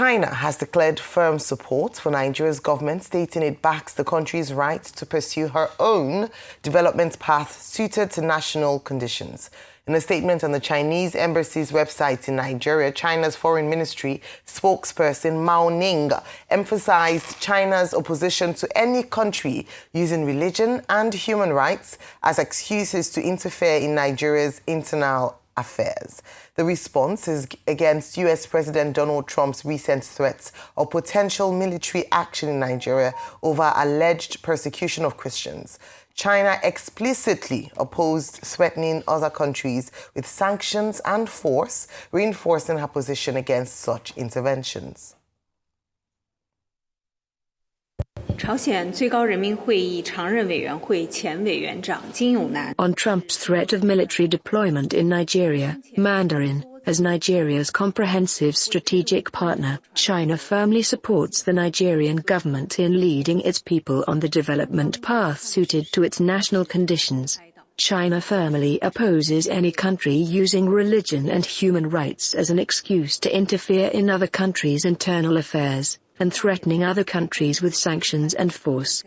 China has declared firm support for Nigeria's government, stating it backs the country's right to pursue her own development path suited to national conditions. In a statement on the Chinese embassy's website in Nigeria, China's foreign ministry spokesperson Mao Ning emphasized China's opposition to any country using religion and human rights as excuses to interfere in Nigeria's internal affairs. The response is against US President Donald Trump's recent threats of potential military action in Nigeria over alleged persecution of Christians. China explicitly opposed threatening other countries with sanctions and force, reinforcing her position against such interventions. On Trump's threat of military deployment in Nigeria, Mandarin, as Nigeria's comprehensive strategic partner, China firmly supports the Nigerian government in leading its people on the development path suited to its national conditions. China firmly opposes any country using religion and human rights as an excuse to interfere in other countries' internal affairs and threatening other countries with sanctions and force.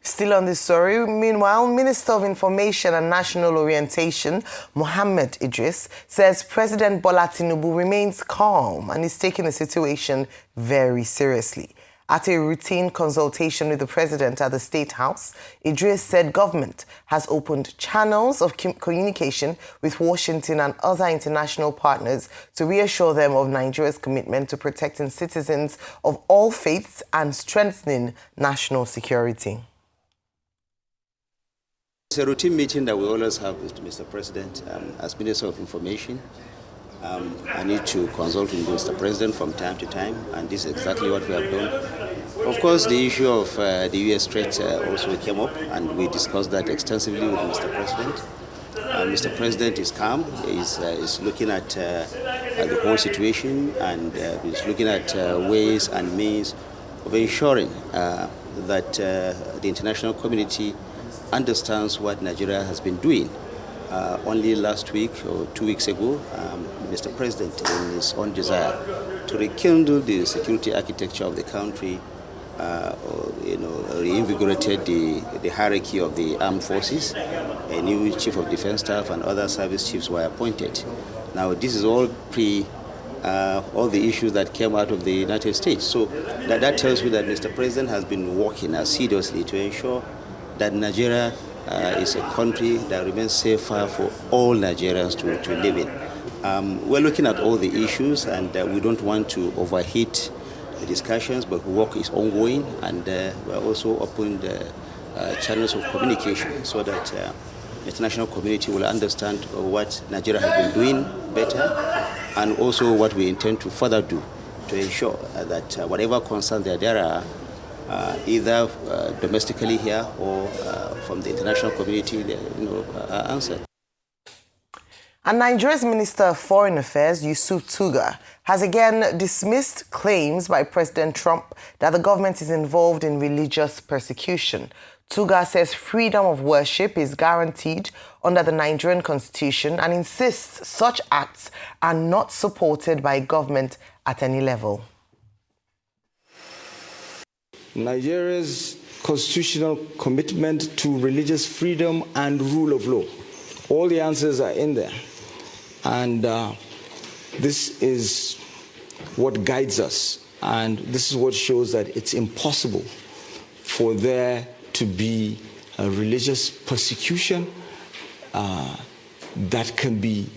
Still on this story, meanwhile, Minister of Information and National Orientation, Mohammed Idris, says President Bola Tinubu remains calm and is taking the situation very seriously. At a routine consultation with the president at the State House, Idris said government has opened channels of communication with Washington and other international partners to reassure them of Nigeria's commitment to protecting citizens of all faiths and strengthening national security. It's a routine meeting that we always have with Mr. President. As Minister of Information, I need to consult with Mr. President from time to time, and this is exactly what we have done. Of course, the issue of the US threat also came up, and we discussed that extensively with Mr. President. Mr. President is calm, is looking at the whole situation, and is looking at ways and means of ensuring that the international community understands what Nigeria has been doing. Only last week or 2 weeks ago, Mr. President, in his own desire to rekindle the security architecture of the country, reinvigorated the hierarchy of the armed forces. A new chief of defense staff and other service chiefs were appointed. Now, this is all all the issues that came out of the United States. So that tells me that Mr. President has been working assiduously to ensure that Nigeria is a country that remains safer for all Nigerians to live in. We're looking at all the issues, and we don't want to overheat the discussions, but work is ongoing, and we're also opened channels of communication so that the international community will understand what Nigeria has been doing better, and also what we intend to further do to ensure that whatever concerns there are, either domestically here or from the international community, are answered. And Nigeria's Minister of Foreign Affairs, Yusuf Tuga, has again dismissed claims by President Trump that the government is involved in religious persecution. Tuga says freedom of worship is guaranteed under the Nigerian Constitution and insists such acts are not supported by government at any level. Nigeria's constitutional commitment to religious freedom and rule of law. All the answers are in there. And this is what guides us. And this is what shows that it's impossible for there to be a religious persecution that can be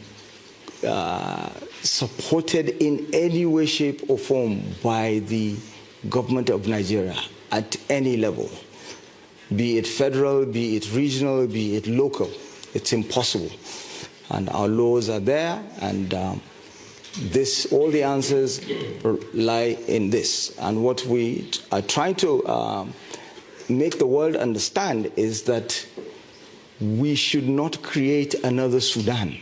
supported in any way, shape, or form by the government of Nigeria at any level, be it federal, be it regional, be it local. It's impossible. And our laws are there, and all the answers lie in this. And what we are trying to make the world understand is that we should not create another Sudan.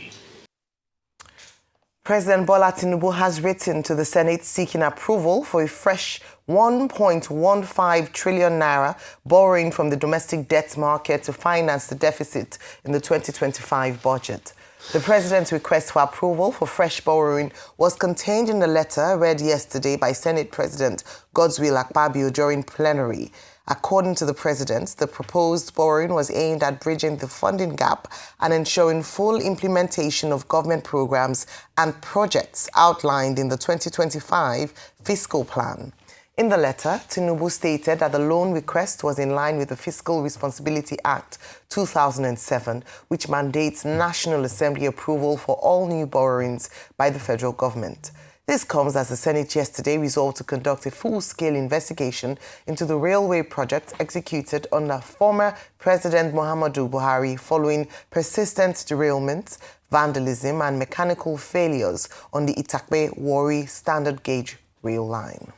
President Bola Tinubu has written to the Senate seeking approval for a fresh 1.15 trillion naira borrowing from the domestic debt market to finance the deficit in the 2025 budget. The president's request for approval for fresh borrowing was contained in the letter read yesterday by Senate President Godswill Akpabio during plenary. According to the president, the proposed borrowing was aimed at bridging the funding gap and ensuring full implementation of government programs and projects outlined in the 2025 fiscal plan. In the letter, Tinubu stated that the loan request was in line with the Fiscal Responsibility Act 2007, which mandates National Assembly approval for all new borrowings by the federal government. This comes as the Senate yesterday resolved to conduct a full-scale investigation into the railway project executed under former President Muhammadu Buhari following persistent derailments, vandalism and mechanical failures on the Itakpe-Warri standard gauge rail line.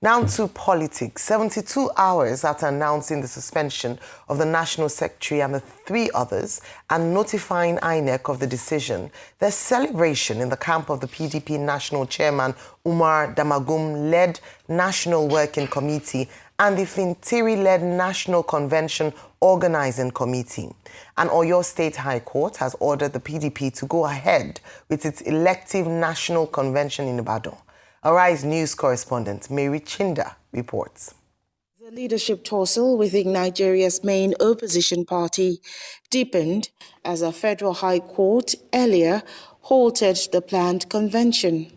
Now to politics. 72 hours after announcing the suspension of the National Secretary and the 3 others and notifying INEC of the decision, there's celebration in the camp of the PDP National Chairman Umar Damagum-led National Working Committee and the Fintiri-led National Convention Organizing Committee. And Oyo State High Court has ordered the PDP to go ahead with its elective National Convention in Ibadan. Arise News correspondent Mary Chinda reports. The leadership tussle within Nigeria's main opposition party deepened as a federal high court earlier halted the planned convention,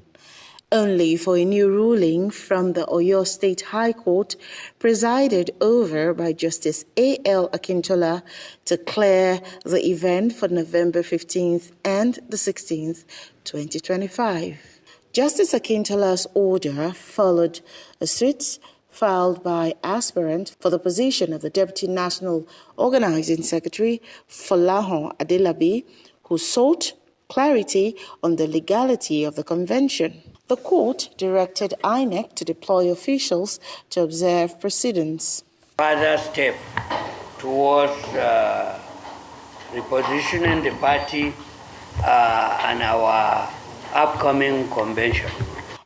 only for a new ruling from the Oyo State High Court, presided over by Justice A.L. Akintola, to clear the event for November 15th and the 16th, 2025. Justice Akintola's order followed a suit filed by aspirant for the position of the Deputy National Organizing Secretary, Folahon Adelabi, who sought clarity on the legality of the convention. The court directed INEC to deploy officials to observe proceedings. Further step towards repositioning the party and our upcoming convention.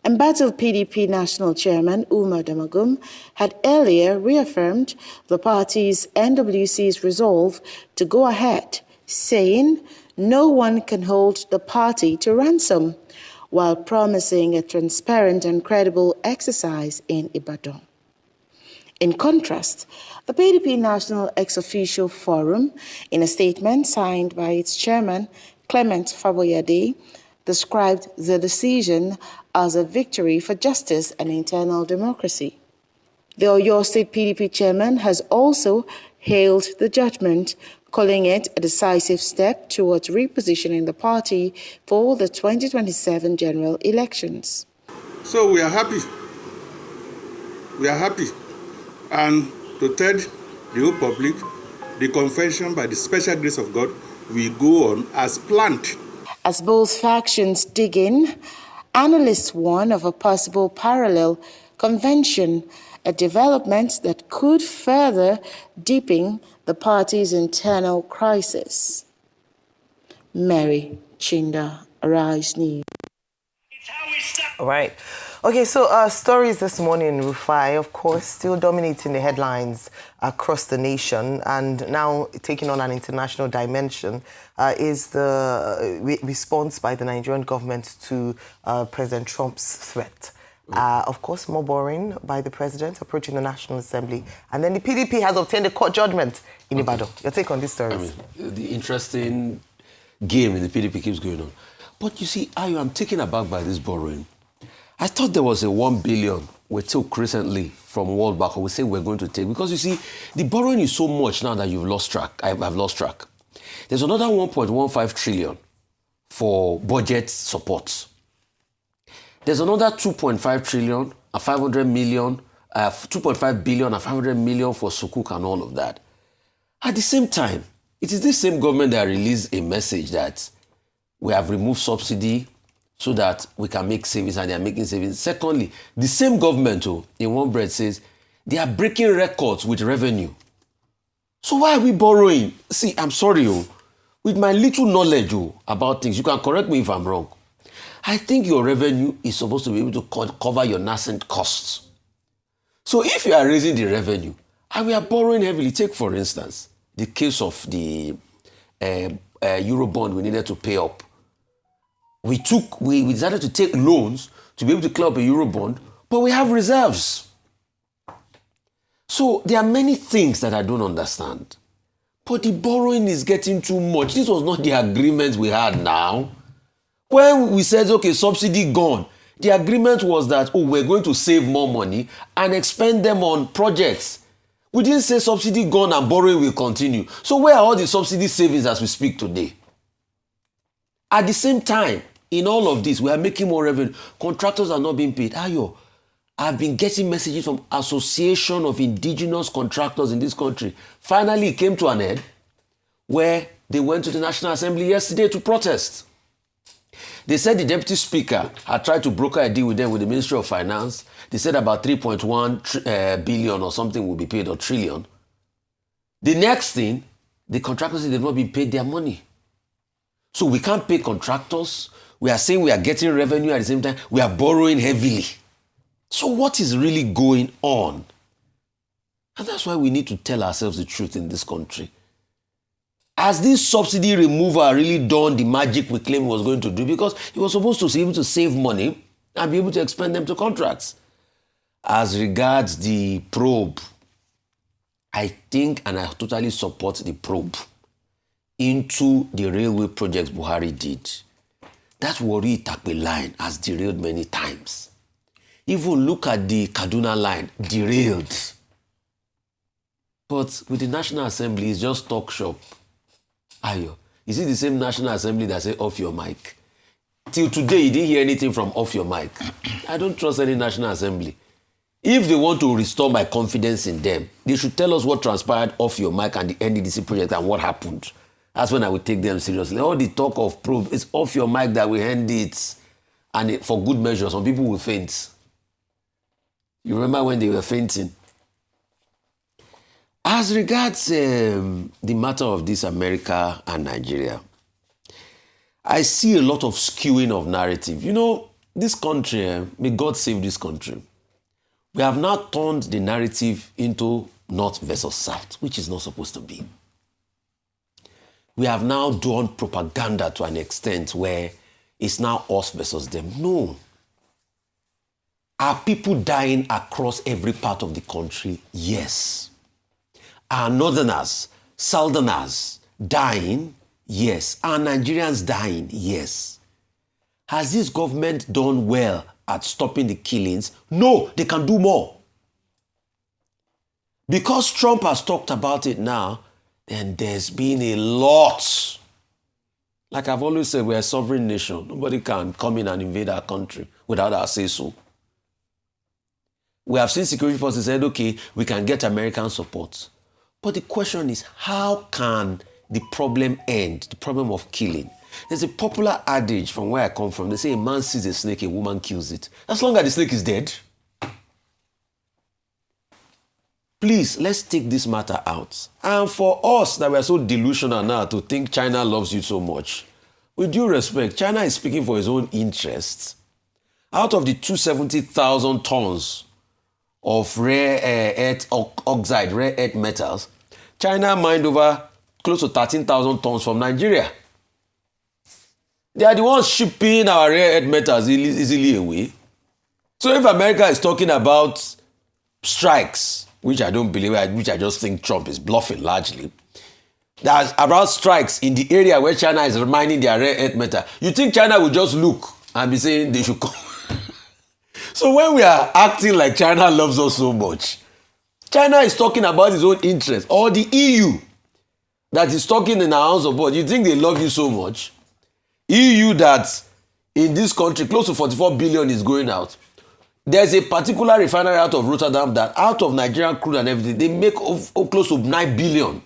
Embattled PDP National Chairman Umar Damagum had earlier reaffirmed the party's NWC's resolve to go ahead, saying no one can hold the party to ransom, while promising a transparent and credible exercise in Ibadan. In contrast, the PDP National Ex-Official Forum, in a statement signed by its chairman, Clement Faboyade, described the decision as a victory for justice and internal democracy. The Oyo State PDP chairman has also hailed the judgment, calling it a decisive step towards repositioning the party for the 2027 general elections. So we are happy. We are happy. And to tell the whole public, the convention, by the special grace of God, will go on as planned. As both factions dig in, analysts warn of a possible parallel convention, a development that could further deepen the party's internal crisis. Mary Chinda, Arise News. All right. Okay, so stories this morning, Rufai, of course, still dominating the headlines across the nation and now taking on an international dimension is the response by the Nigerian government to President Trump's threat. Of course, more borrowing by the president approaching the National Assembly. And then the PDP has obtained a court judgment in Ibadan. Your take on these stories? I mean, the interesting game in the PDP keeps going on. But you see, I'm taken aback by this borrowing. I thought there was a 1 billion we took recently from World Bank. We say we're going to take, because you see, the borrowing is so much now that you've lost track. I've lost track. There's another 1.15 trillion for budget support. There's another 2.5 trillion and 500 million, 2.5 billion and 500 million for Sukuk and all of that. At the same time, it is this same government that released a message that we have removed subsidy so that we can make savings, and they are making savings. Secondly, the same government, in one breath, says they are breaking records with revenue. So why are we borrowing? See, I'm sorry, with my little knowledge about things, you can correct me if I'm wrong. I think your revenue is supposed to be able to cover your nascent costs. So if you are raising the revenue, and we are borrowing heavily, take for instance, the case of the Eurobond we needed to pay up. We decided to take loans to be able to clear up a Eurobond, but we have reserves. So there are many things that I don't understand. But the borrowing is getting too much. This was not the agreement we had now. When we said, okay, subsidy gone, the agreement was that, oh, we're going to save more money and expend them on projects. We didn't say subsidy gone and borrowing will continue. So where are all the subsidy savings as we speak today? At the same time, in all of this, we are making more revenue. Contractors are not being paid. Ayo, I've been getting messages from Association of Indigenous Contractors in this country. Finally, it came to an end where they went to the National Assembly yesterday to protest. They said the Deputy Speaker had tried to broker a deal with them with the Ministry of Finance. They said about 3.1 billion or something will be paid, or trillion. The next thing, the contractors said they've not been paid their money. So we can't pay contractors. We are saying we are getting revenue at the same time. We are borrowing heavily. So what is really going on? And that's why we need to tell ourselves the truth in this country. Has this subsidy removal really done the magic we claimed it was going to do? Because it was supposed to be able to save money and be able to expend them to contracts. As regards the probe, I think and I totally support the probe into the railway projects Buhari did. That Warri Itakpe line has derailed many times. Even look at the Kaduna line, derailed. But with the National Assembly, it's just talk shop. Ayo, is it the same National Assembly that say off your mic? Till today, you didn't hear anything from off your mic. I don't trust any National Assembly. If they want to restore my confidence in them, they should tell us what transpired off your mic and the NDDC project and what happened. That's when I would take them seriously. All the talk of probe, it's off your mic that we end it. And for good measure, some people will faint. You remember when they were fainting? As regards the matter of this America and Nigeria, I see a lot of skewing of narrative. You know, this country, may God save this country. We have now turned the narrative into North versus South, which is not supposed to be. We have now done propaganda to an extent where it's now us versus them. No. Are people dying across every part of the country? Yes. Are Northerners, Southerners dying? Yes. Are Nigerians dying? Yes. Has this government done well at stopping the killings? No, they can do more. Because Trump has talked about it now, then there's been a lot. Like I've always said, we're a sovereign nation. Nobody can come in and invade our country without our say-so. We have seen security forces said, okay, we can get American support. But the question is, how can the problem end, the problem of killing? There's a popular adage from where I come from. They say a man sees a snake, a woman kills it. As long as the snake is dead. Please, let's take this matter out. And for us that we are so delusional now to think China loves you so much, with due respect, China is speaking for its own interests. Out of the 270,000 tons of rare earth oxide, rare earth metals, China mined over close to 13,000 tons from Nigeria. They are the ones shipping our rare earth metals easily away. So if America is talking about strikes, which I don't believe, which I just think Trump is bluffing largely, there's about strikes in the area where China is mining their rare earth metal. You think China will just look and be saying they should come? So when we are acting like China loves us so much, China is talking about its own interest, or the EU that is talking in our house of board. You think they love you so much? EU that in this country close to 44 billion is going out. There's a particular refinery out of Rotterdam that out of Nigerian crude and everything, they make close to 9 billion.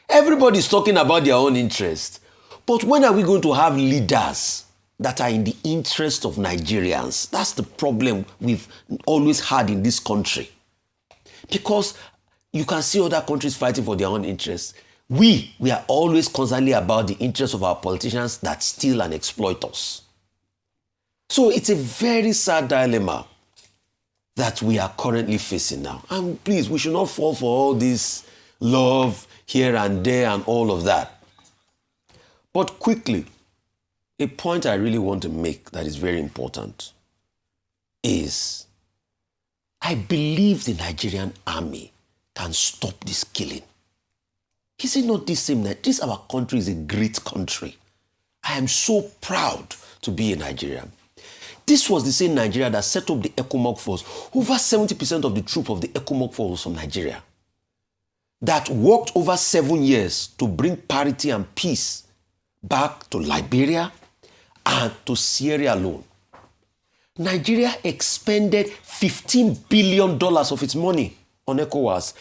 Everybody's talking about their own interest. But when are we going to have leaders that are in the interest of Nigerians? That's the problem we've always had in this country. Because you can see other countries fighting for their own interests. We are always constantly about the interests of our politicians that steal and exploit us. So it's a very sad dilemma that we are currently facing now. And please, we should not fall for all this love here and there and all of that. But quickly, a point I really want to make that is very important is I believe the Nigerian army can stop this killing. Is it not the same that this our country is a great country? I am so proud to be a Nigerian. This was the same Nigeria that set up the ECOMOG force. Over 70% of the troop of the ECOMOG force was from Nigeria. That worked over 7 years to bring parity and peace back to Liberia and to Sierra Leone. Nigeria expended $15 billion of its money on ECOWAS.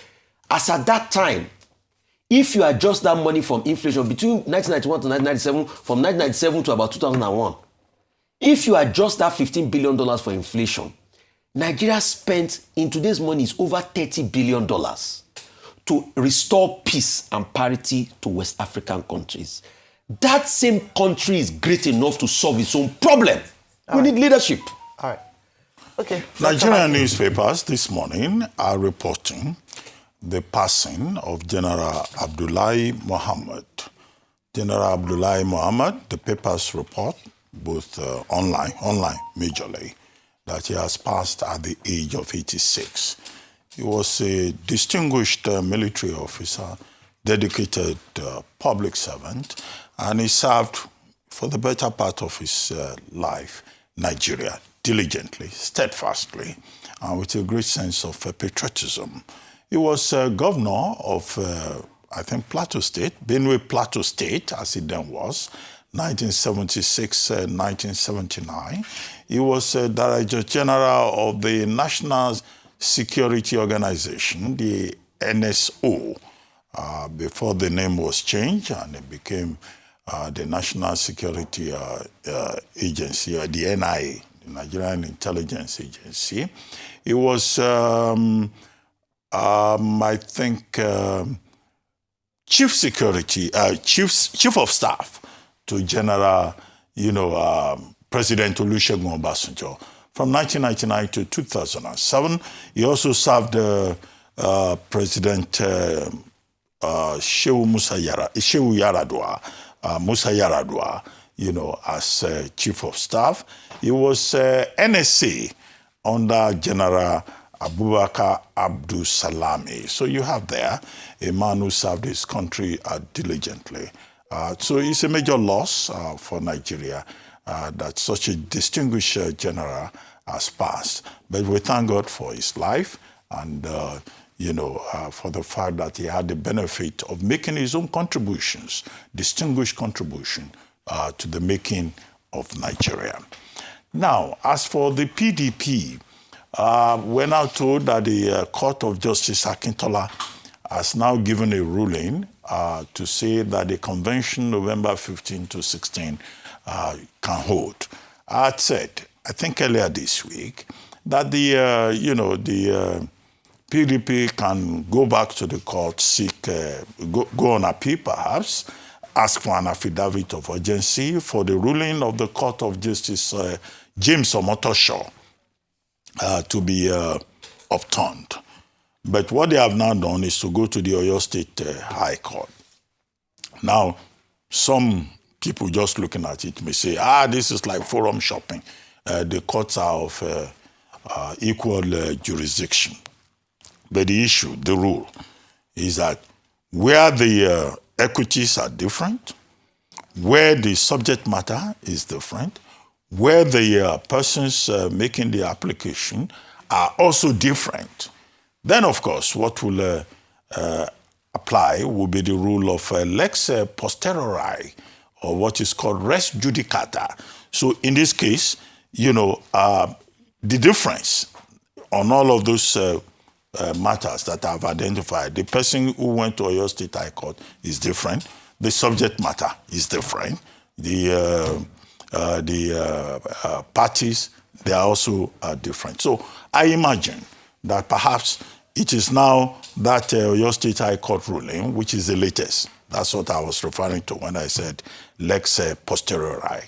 As at that time, if you adjust that money from inflation between 1991 to 1997, from 1997 to about 2001, if you adjust that $15 billion for inflation, Nigeria spent in today's money is over $30 billion to restore peace and parity to West African countries. That same country is great enough to solve its own problem. We need leadership. All right. Okay. Nigerian newspapers this morning are reporting the passing of General Abdullahi Mohammed. General Abdullahi Mohammed, the papers report, both online majorly, that he has passed at the age of 86. He was a distinguished military officer, dedicated public servant, and he served for the better part of his life, Nigeria, diligently, steadfastly, and with a great sense of patriotism. He was governor of, I think, Plateau State, Benue Plateau State, as it then was, 1976-1979. He was Director General of the National Security Organization, the NSO, before the name was changed and it became the National Security Agency, or the NIA, the Nigerian Intelligence Agency. He was, I think, Chief of Staff to General, President Olusegun Obasanjo. From 1999 to 2007, he also served President Shehu Yaradua, as Chief of Staff. He was NSA under General Abubakar Abdul Salami. So you have there a man who served his country diligently. So it's a major loss for Nigeria that such a distinguished general has passed. But we thank God for his life and, for the fact that he had the benefit of making his own contributions, distinguished contribution to the making of Nigeria. Now, as for the PDP, we're now told that the Court of Justice Akintola has now given a ruling to say that the convention November 15 to 16 can hold. I had said, I think earlier this week, that the PDP can go back to the court, seek, go on appeal perhaps, ask for an affidavit of urgency for the ruling of the Court of Justice James Omotosho to be upturned. But what they have now done is to go to the Oyo State High Court. Now, some people just looking at it may say, this is like forum shopping. The courts are of equal jurisdiction. But the issue, the rule, is that where the equities are different, where the subject matter is different, where the persons making the application are also different, then, of course, what will apply will be the rule of lex posteriori, or what is called res judicata. So in this case, the difference on all of those matters that I've identified, the person who went to Oyo State High Court is different, the subject matter is different, the parties, they are also different. So I imagine that perhaps it is now that Oyo State High Court ruling, which is the latest. That's what I was referring to when I said lex posteriori.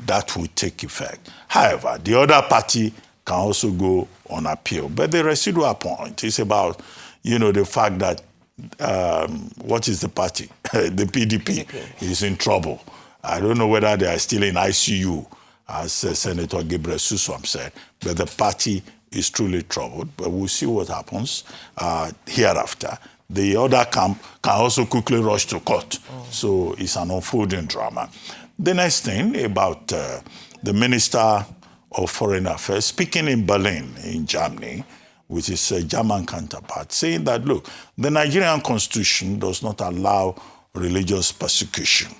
That will take effect. However, the other party can also go on appeal. But the residual point is about, the fact that what is the party? The PDP is in trouble. I don't know whether they are still in ICU, as Senator Gabriel Suswam said, but the party is truly troubled. But we'll see what happens hereafter. The other camp can also quickly rush to court. So it's an unfolding drama. The next thing about the Minister of Foreign Affairs speaking in Berlin, in Germany, with his German counterpart, saying that, look, the Nigerian constitution does not allow religious persecution,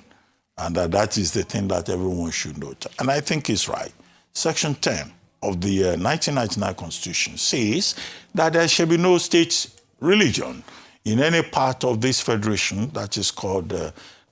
and that is the thing that everyone should note. And I think he's right. Section 10 of the 1999 constitution says that there shall be no state religion in any part of this federation that is called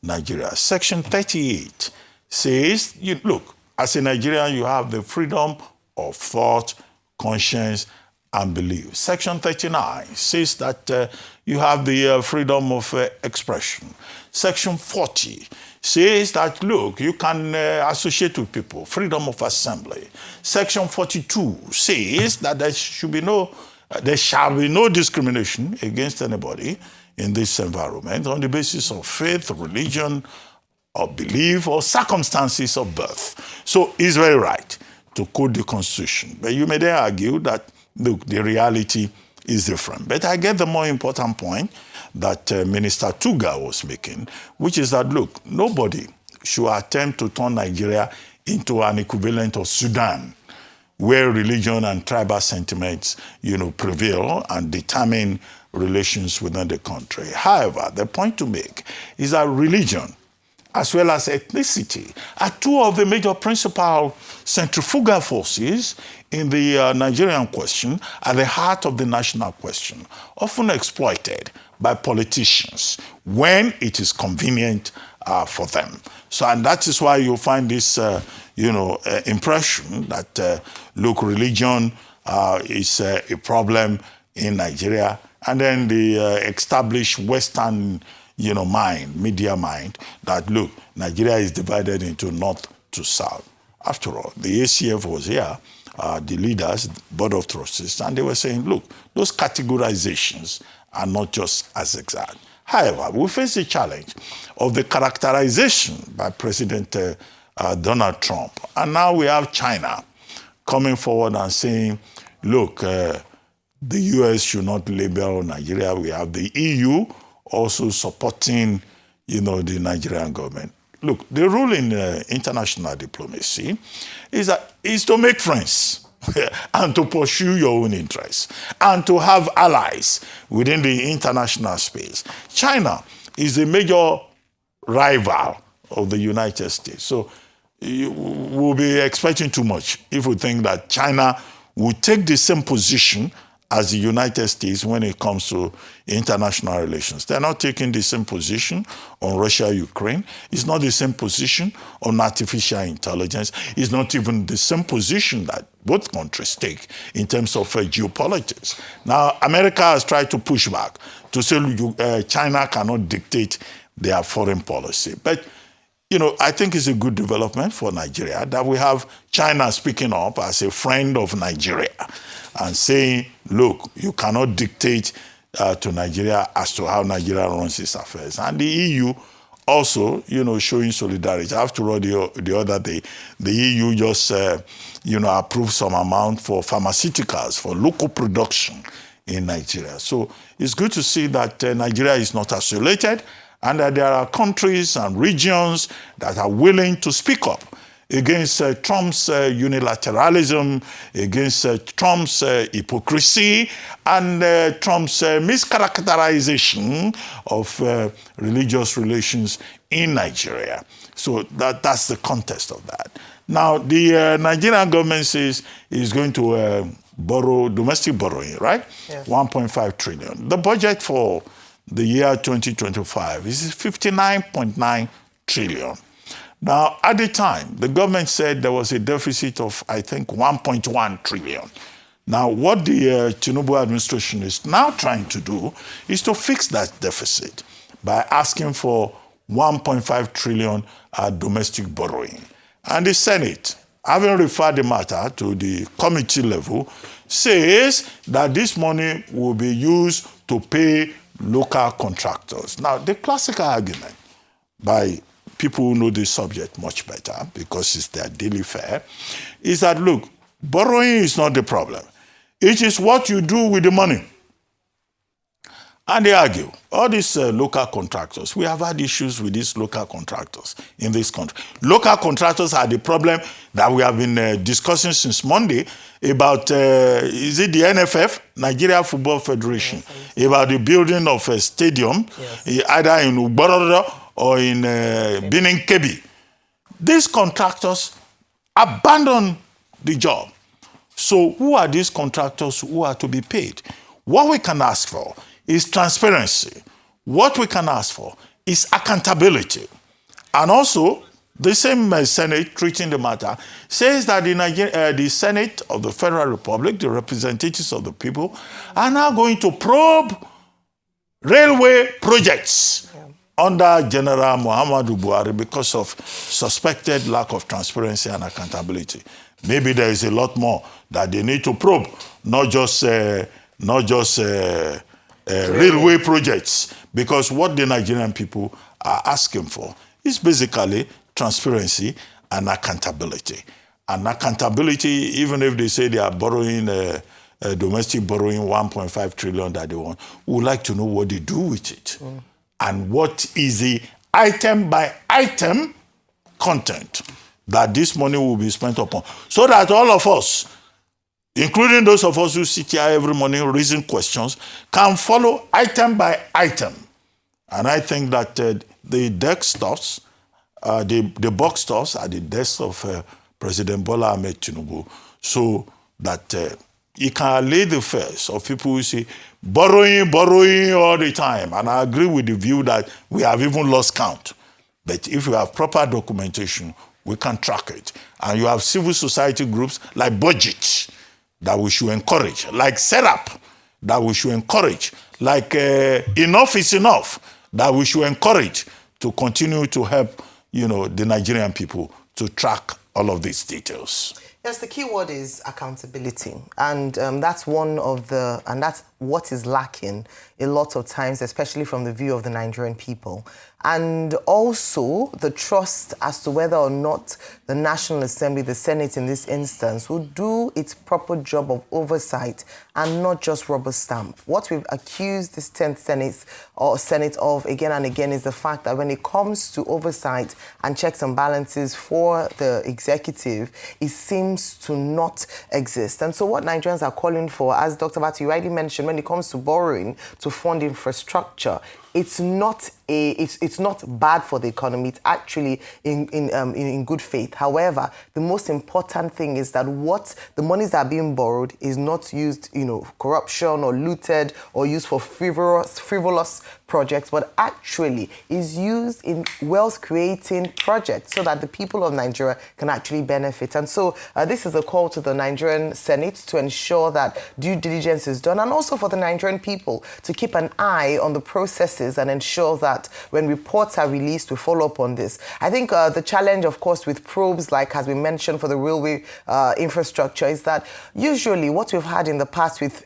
Nigeria. Section 38 says, look, as a Nigerian, you have the freedom of thought, conscience, and belief. Section 39 says that you have the freedom of expression. Section 40 says that, look, you can associate with people, freedom of assembly. Section 42 says that there shall be no discrimination against anybody in this environment on the basis of faith, religion, or belief, or circumstances of birth. So he's very right to quote the Constitution. But you may then argue that, look, the reality is different. But I get the more important point that Minister Tuga was making, which is that, look, nobody should attempt to turn Nigeria into an equivalent of Sudan, where religion and tribal sentiments, prevail and determine relations within the country. However, the point to make is that religion, as well as ethnicity, are two of the major principal centrifugal forces in the Nigerian question, at the heart of the national question, often exploited by politicians when it is convenient for them. So, and that is why you find this, impression that, look, religion is a problem in Nigeria, and then the established Western media mind, that, look, Nigeria is divided into north to south. After all, the ACF was here, the leaders, board of trustees, and they were saying, look, those categorizations are not just as exact. However, we face the challenge of the characterization by President Donald Trump. And now we have China coming forward and saying, look, the US should not label Nigeria. We have the EU also supporting, the Nigerian government. Look, the rule in international diplomacy is to make friends and to pursue your own interests and to have allies within the international space. China is a major rival of the United States. So we'll be expecting too much if we think that China will take the same position as the United States when it comes to international relations. They're not taking the same position on Russia-Ukraine. It's not the same position on artificial intelligence. It's not even the same position that both countries take in terms of geopolitics. Now, America has tried to push back to say China cannot dictate their foreign policy. But I think it's a good development for Nigeria that we have China speaking up as a friend of Nigeria and saying, look, you cannot dictate to Nigeria as to how Nigeria runs its affairs. And the EU also, showing solidarity. After all, the other day, the EU just, approved some amount for pharmaceuticals, for local production in Nigeria. So it's good to see that Nigeria is not isolated, and that there are countries and regions that are willing to speak up against Trump's unilateralism, against Trump's hypocrisy, and Trump's mischaracterization of religious relations in Nigeria. So that's the context of that. Now, the Nigerian government says is going to borrow, domestic borrowing, right? Yes. 1.5 trillion. The budget for the year 2025 is 59.9 trillion. Now, at the time, the government said there was a deficit of, I think, 1.1 trillion. Now, what the Tinubu administration is now trying to do is to fix that deficit by asking for 1.5 trillion domestic borrowing. And the Senate, having referred the matter to the committee level, says that this money will be used to pay local contractors. Now, the classical argument by people who know this subject much better, because it's their daily fare, is that, look, borrowing is not the problem. It is what you do with the money. And they argue, all these local contractors, we have had issues with these local contractors in this country. Local contractors are the problem that we have been discussing since Monday about, is it the NFF, Nigeria Football Federation, yes, about the building of a stadium, yes, either in Ugborodo or in Benin Kebbi. These contractors abandon the job. So who are these contractors who are to be paid? What we can ask for is transparency. What we can ask for is accountability. And also, the same Senate treating the matter says that the Senate of the Federal Republic, the representatives of the people, are now going to probe railway projects under General Muhammadu Buhari because of suspected lack of transparency and accountability. Maybe there is a lot more that they need to probe, not just railway projects, because what the Nigerian people are asking for is basically transparency and accountability. And accountability, even if they say they are borrowing, domestic borrowing 1.5 trillion that they want, we would like to know what they do with it. And what is the item-by-item content that this money will be spent upon, so that all of us, including those of us who sit here every morning raising questions, can follow item by item. And I think that the desk stops, the box stops at the desk of President Bola Ahmed Tinubu, so that he can allay the fears of people who say, borrowing all the time. And I agree with the view that we have even lost count. But if we have proper documentation, we can track it. And you have civil society groups like Budget that we should encourage, like SERAP that we should encourage, like Enough is Enough that we should encourage to continue to help, the Nigerian people to track all of these details. Yes, the key word is accountability, and that's that's what is lacking a lot of times, especially from the view of the Nigerian people. And also the trust as to whether or not the National Assembly, the Senate in this instance, will do its proper job of oversight and not just rubber stamp. What we've accused this 10th Senate of again and again is the fact that when it comes to oversight and checks and balances for the executive, it seems to not exist. And so what Nigerians are calling for, as Dr. Batu rightly mentioned, when it comes to borrowing to fund infrastructure, it's not bad for the economy. It's actually in good faith. However, the most important thing is that what the monies that are being borrowed is not used, corruption or looted or used for frivolous projects, but actually is used in wealth-creating projects so that the people of Nigeria can actually benefit. And so this is a call to the Nigerian Senate to ensure that due diligence is done, and also for the Nigerian people to keep an eye on the processes and ensure that when reports are released, we follow up on this. I think the challenge, of course, with probes, like has been mentioned for the railway infrastructure, is that usually what we've had in the past with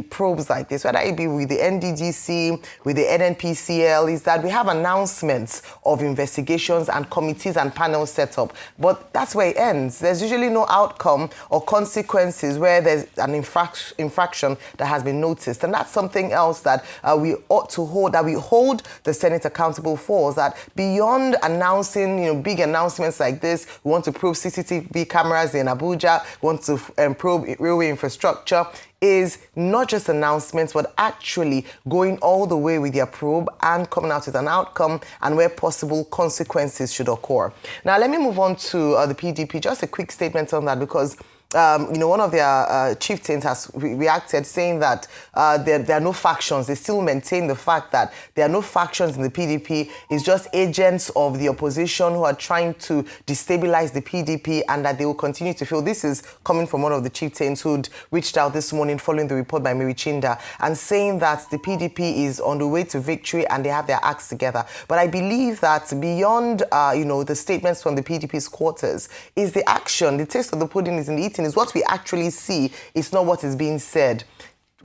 probes like this, whether it be with the NDDC, with the NNPCL, is that we have announcements of investigations and committees and panels set up. But that's where it ends. There's usually no outcome or consequences where there's an infraction that has been noticed. And that's something else that we ought to hold, that we hold the Senate accountable for, that beyond announcing, big announcements like this, we want to probe CCTV cameras in Abuja, we want to probe railway infrastructure, is not just announcements, but actually going all the way with their probe and coming out with an outcome, and where possible, consequences should occur. Now, let me move on to the PDP. Just a quick statement on that, because one of their chieftains has reacted, saying that there are no factions. They still maintain the fact that there are no factions in the PDP. It's just agents of the opposition who are trying to destabilize the PDP, and that they will continue to feel. This is coming from one of the chieftains who'd reached out this morning following the report by Mary Chinda, and saying that the PDP is on the way to victory and they have their acts together. But I believe that beyond, the statements from the PDP's quarters is the action. The taste of the pudding is in the eating. Is what we actually see. It's not what is being said.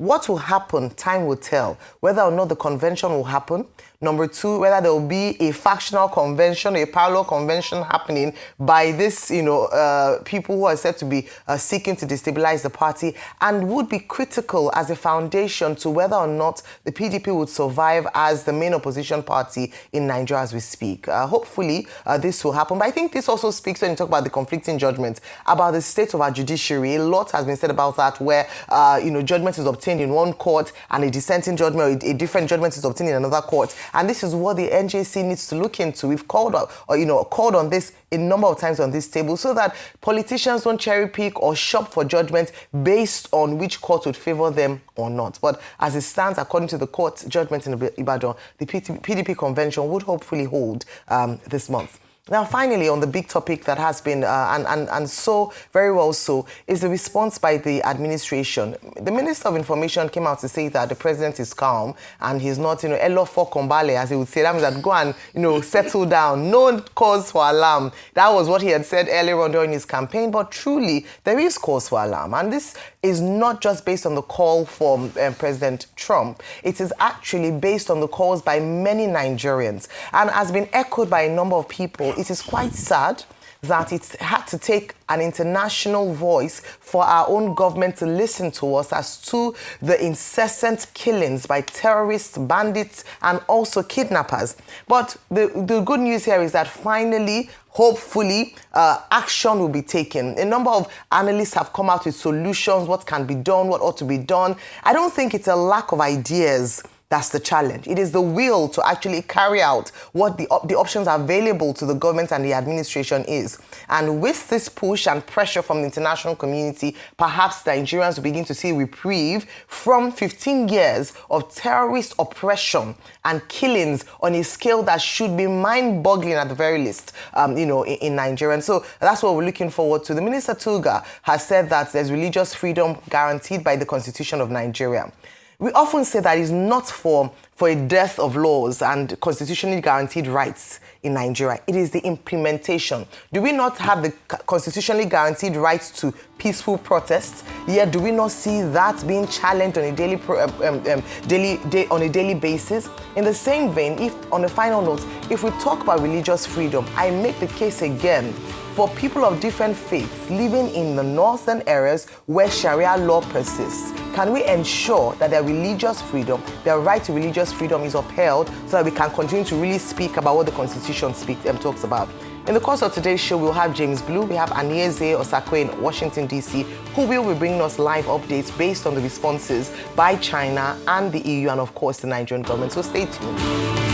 What will happen, time will tell. Whether or not the convention will happen. Number two, whether there will be a factional convention, a parallel convention happening by this, people who are said to be seeking to destabilize the party, and would be critical as a foundation to whether or not the PDP would survive as the main opposition party in Nigeria as we speak. Hopefully, this will happen. But I think this also speaks, when you talk about the conflicting judgments, about the state of our judiciary. A lot has been said about that, where, judgment is obtained in one court and a dissenting judgment, or a different judgment is obtained in another court. And this is what the NJC needs to look into. We've called on this a number of times on this table, so that politicians don't cherry pick or shop for judgments based on which court would favor them or not. But as it stands, according to the court judgment in Ibadan, the PDP convention would hopefully hold this month. Now, finally, on the big topic that has been, and so very well so, is the response by the administration. The Minister of Information came out to say that the president is calm and he's not, elo for kombale, as he would say. That means that go and, settle down. No cause for alarm. That was what he had said earlier on during his campaign. But truly, there is cause for alarm. And this is not just based on the call from President Trump. It is actually based on the calls by many Nigerians, and has been echoed by a number of people. It is quite sad that it had to take an international voice for our own government to listen to us as to the incessant killings by terrorists, bandits, and also kidnappers. But the good news here is that finally, hopefully, action will be taken. A number of analysts have come out with solutions, what can be done, what ought to be done. I don't think it's a lack of ideas that's the challenge. It is the will to actually carry out what the options available to the government and the administration is. And with this push and pressure from the international community, perhaps Nigerians will begin to see reprieve from 15 years of terrorist oppression and killings on a scale that should be mind-boggling at the very least, in Nigeria. And so that's what we're looking forward to. The Minister Tuga has said that there's religious freedom guaranteed by the Constitution of Nigeria. We often say that it's not for a dearth of laws and constitutionally guaranteed rights in Nigeria. It is the implementation. Do we not have the constitutionally guaranteed rights to peaceful protests? Yet do we not see that being challenged on a daily basis? In the same vein, if on a final note, if we talk about religious freedom, I make the case again for people of different faiths living in the northern areas where Sharia law persists. Can we ensure that their religious freedom, their right to religious freedom is upheld, so that we can continue to really speak about what the Constitution talks about? In the course of today's show, we'll have James Blue, we have Anieze Osakwe in Washington, D.C., who will be bringing us live updates based on the responses by China and the EU and, of course, the Nigerian government. So stay tuned.